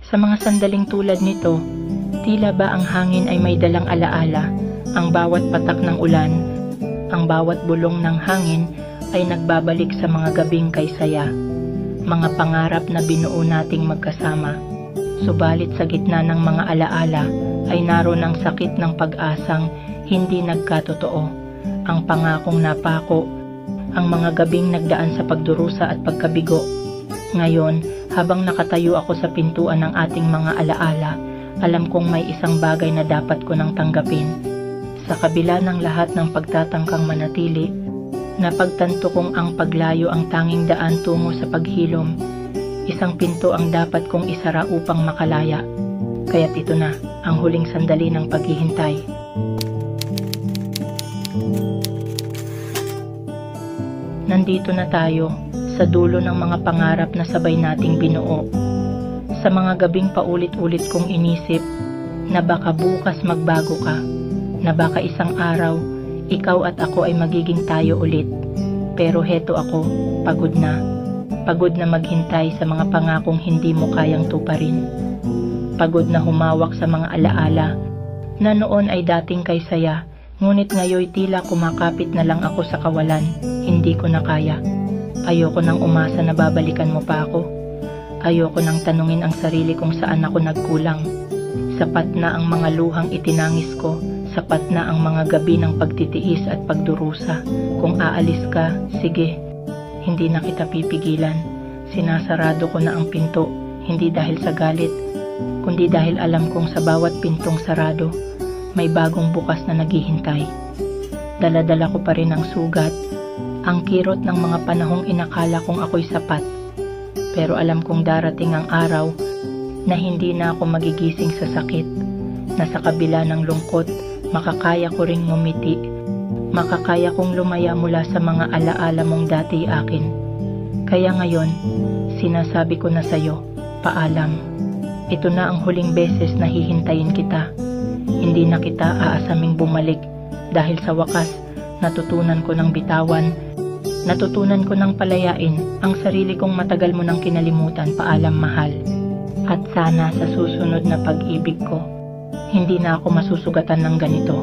Sa mga sandaling tulad nito, tila ba ang hangin ay may dalang alaala, ang bawat patak ng ulan, ang bawat bulong ng hangin ay nagbabalik sa mga gabing kay saya, mga pangarap na binuo nating magkasama. Subalit sa gitna ng mga alaala ay naroon ang sakit ng pag-asang hindi nagkatotoo, ang pangakong napako, ang mga gabing nagdaan sa pagdurusa at pagkabigo. Ngayon, habang nakatayo ako sa pintuan ng ating mga alaala, alam kong may isang bagay na dapat ko nang tanggapin. Sa kabila ng lahat ng pagtatangkang manatili, napagtanto kong ang paglayo ang tanging daan tungo sa paghilom. Isang pinto ang dapat kong isara upang makalaya. Kaya't ito na, ang huling sandali ng paghihintay. Nandito na tayo, sa dulo ng mga pangarap na sabay nating binuo. Sa mga gabing paulit-ulit kong inisip, na baka bukas magbago ka, na baka isang araw, ikaw at ako ay magiging tayo ulit. Pero heto ako, pagod na maghintay sa mga pangakong hindi mo kayang tuparin. Pagod na humawak sa mga alaala, na noon ay dating kay saya, ngunit ngayoy tila kumakapit na lang ako sa kawalan, hindi ko na kaya. Ayoko nang umasa na babalikan mo pa ako. Ayoko nang tanungin ang sarili kung saan ako nagkulang. Sapat na ang mga luhang itinangis ko, sapat na ang mga gabi ng pagtitiis at pagdurusa. Kung aalis ka, sige, hindi na kita pipigilan. Sinasarado ko na ang pinto, hindi dahil sa galit, kundi dahil alam kong sa bawat pintong sarado, may bagong bukas na naghihintay. Dala-dala ko pa rin ang sugat, ang kirot ng mga panahong inakala kong ako'y sapat. Pero alam kong darating ang araw na hindi na ako magigising sa sakit, na sa kabila ng lungkot, makakaya ko ring ngumiti, makakaya kong lumaya mula sa mga alaala mong dati akin. Kaya ngayon, sinasabi ko na sa'yo, paalam. Ito na ang huling beses na hihintayin kita. Hindi na kita aasaming bumalik dahil sa wakas, natutunan ko ng bitawan, natutunan ko ng palayain ang sarili kong matagal mo nang kinalimutan. Paalam, mahal. At sana sa susunod na pag-ibig ko, hindi na ako masusugatan ng ganito.